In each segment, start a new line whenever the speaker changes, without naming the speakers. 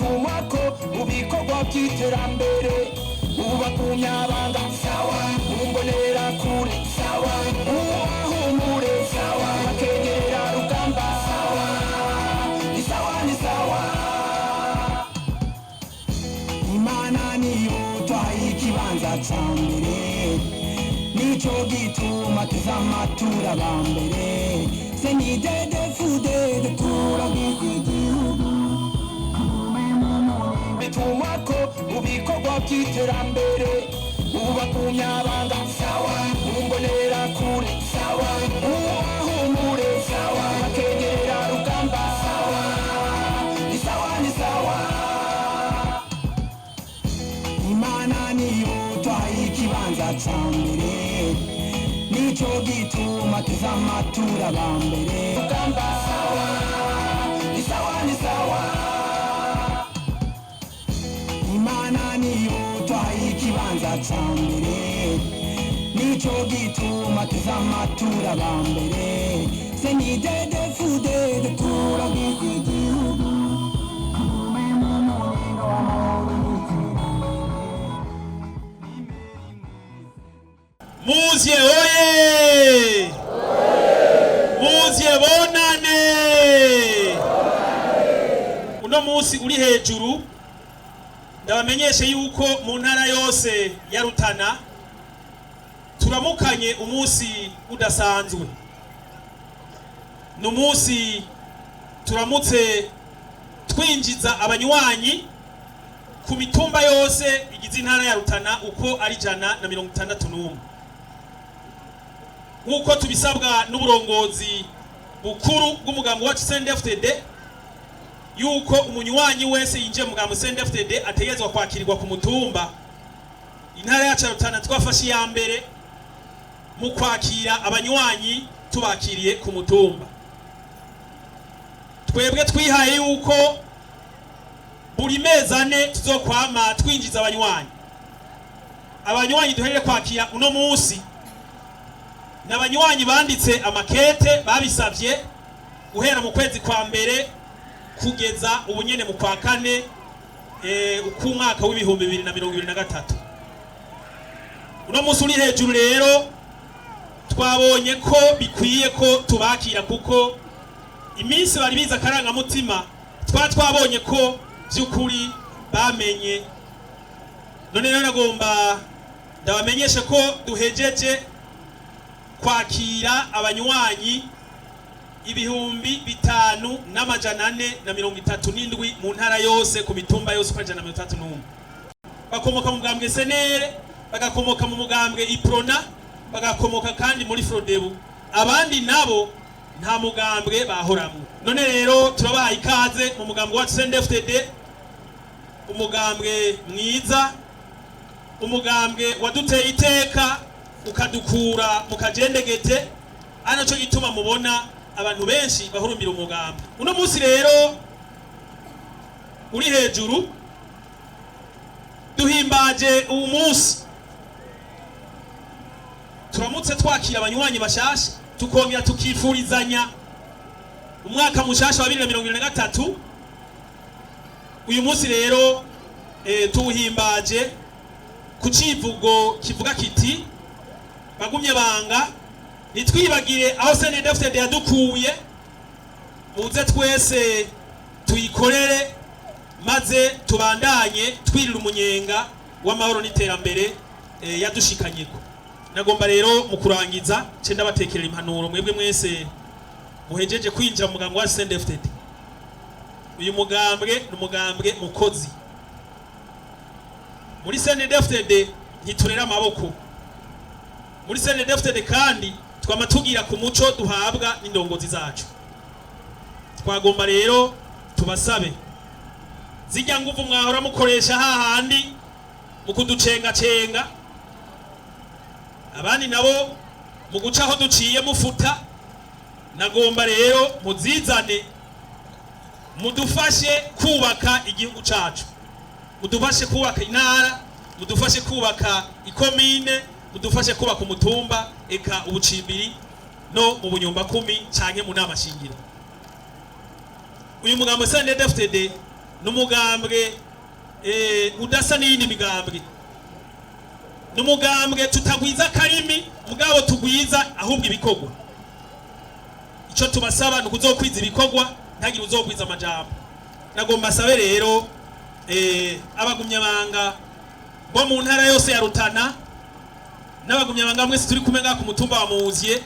bitumako mu bikorwa by'iterambere uba kunyabanga sawa umbonera kure sawa uwahumure sawa bakenyera rugamba sawa ni sawa Imana niyo twaye ikibanza ca mbere nico gituma tuzamatura bambere Cnndd-Fdd turagihugu bitumako mu bikorwa by'iterambere uba kunyabanga sawa umbonera kure sawa uwahumure sawa bakenyera rugamba sawa ni sawa Imana niyo twaye ikibanza ca mbere nico gituma tuzamatura bambere rugamba sawa ni sawa Imana niyo twaye ikibanza ca mbere nico gituma tuzamatura bambere Cnndd-Fdd turagihugu
Muzye oye! Muzye bonane! Uno musi uri hejuru ndabamenyeshe yuko mu ntara yose ya Rutana turamukanye umusi udasanzwe. Numusi turamutse twinjiza abanywanyi ku mitumba yose igize intara ya Rutana uko ari 161. Nkuko tubisabwa n'uburongozi bukuru bw'umugambwe wa Cnndd-Fdd yuko umunywanyi wese yinjiye mu mugambwe Cnndd-Fdd ategezwa kwakirirwa ku mutumba. Intara ya Rutana twafashe ya mbere mu kwakira abanywanyi tubakiriye ku mutumba. Twebwe twihaye yuko buri mezi 4 tuzokwama twinjiza abanywanyi duherere kwakira uno munsi n'abanywanyi banditse amakete babisavye guhera mu kwezi kwa mbere kugeza ubunyene mu kwa kane uko umwaka w'ibihumbi 2023. Uno munsi uri hejuru rero twabonye ko bikwiye ko tubakira kuko iminsi bari biza karanga mutima twabonye ko by'ukuri bamenye. None rero nagomba ndabamenyeshe ko duhejeje kwakira abanywanyi ibihumbi 5,437 mu ntara yose ku mitumba yose kwa 131. Bakomoka mu mugambwe senere, bagakomoka mu mugambwe iprona, bagakomoka kandi muri frodebu. Abandi nabo nta mugambwe bahoramwe. None rero turabaha ikaze mu mugambwe wa Cnndd-Fdd, umugambwe mwiza, umugambwe waduteye iteka ukadukura mu kajendegete, anaco gituma mubona abantu benshi bahurumbira umugambwe. Uno munsi rero uri hejuru duhimbaje uwo munsi turamutse twakira abanywanyi bashasha tukongera tukifurizanya umwaka mushasha wa 2023. Uyu munsi rero tuwuhimbaje ku civugo kivuga kiti bagumye banga nitwibagire aho Cnndd-Fdd yadukuye, muze twese tuyikorere maze tubandanye twirira umunyenga w'amahoro n'iterambere yadushikanyeko. Nagomba rero mu kurangiza ndabatekerera impanuro mwebwe mwese muhejeje kwinjira mu mugambwe wa Cnndd-Fdd. Uyu mugambwe n'umugambwe mukozi. Muri Cnndd-Fdd ntiturera amaboko. Muri Cnndd-Fdd kandi twamatugira ku muco duhabwa n'indongozi zacu. Twagomba rero tubasabe zijya nguvu mwahora mukoresha hahandi mu kuducenga abandi nabo mu guca aho duciye mufuta. Nagomba rero muzizane mudufashe kubaka igihugu cacu, mudufashe kubaka intara, mudufashe kubaka ikomine, mudufashe kubaka umutumba eka ubucimbiri no mu bunyumba 10 canke mu nama shingiro. Uyu mugambwe Cnndd-Fdd n'umugambwe udasa n'iyindi migambwe, n'umugambwe tutagwiza karimi mugabo tugwiza ahubwo ibikorwa. Ico tubasaba ni ukuzokwiza ibikorwa ntagire uzogwiza amajambo. Nagomba sabe rero abagumyabanga bo mu ntara yose ya Rutana n'abagumyabanga mwese turi kumenga ku mutumba wa Muziye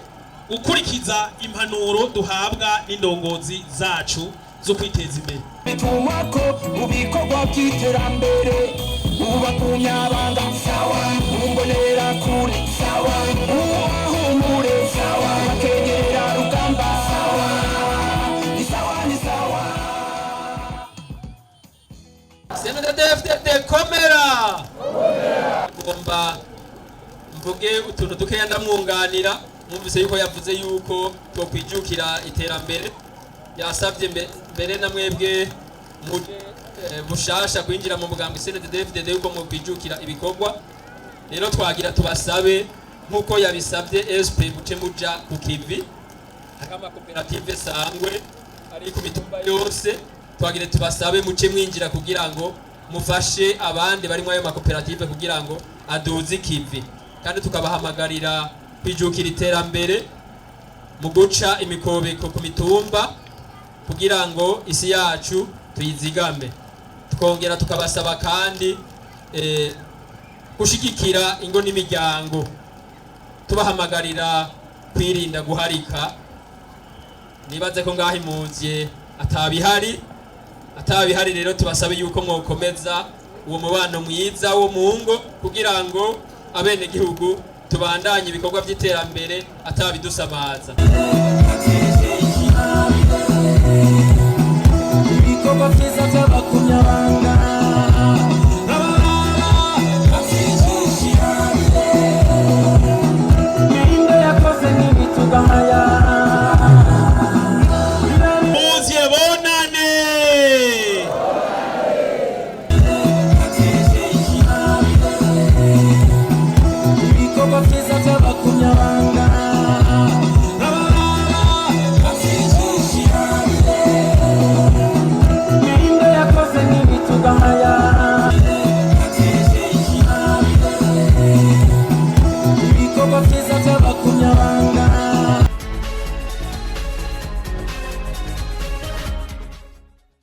gukurikiza impanuro duhabwa n'indongozi zacu zo kwiteza imbere.
Bitumako ubikorwa by'iterambere ubagumyabanga sawa umbonera kure sawa uhumure sawa bakegera rugamba sawa ni sawa ni sawa.
Cnndd-Fdd komera ngomba mvuge utuntu dukeya ndamwunganira. Mwumvise yuko yavuze yuko twokwijukira iterambere, yasavye mbere na mwebwe muje bushasha kwinjira mu mugambwe Cnndd-Fdd yuko mukwijukira ibikorwa. Rero twagira tubasabe nkuko yabisavye SP muce muja ku kivi akama koperative sangwe ari ku mitumba yose. Twagire tubasabe muce mwinjira kugira ngo mufashe abandi bari mu ayo makoperative kugira ngo aduze ikivi, kandi tukabahamagarira kwijukira iterambere mu guca imikobeko ku mitumba kugira ngo isi yacu tuyizigame. Tukongera tukabasaba kandi gushigikira ingo n'imiryango, tubahamagarira kwirinda guharika. Nibaze ko ngaho imuzye atabihari rero tubasabe yuko mwokomeza uwo mubano mwiza wo mu ngo kugira ngo abene gihugu tubandanye ibikorwa by'iterambere atabidusamaza.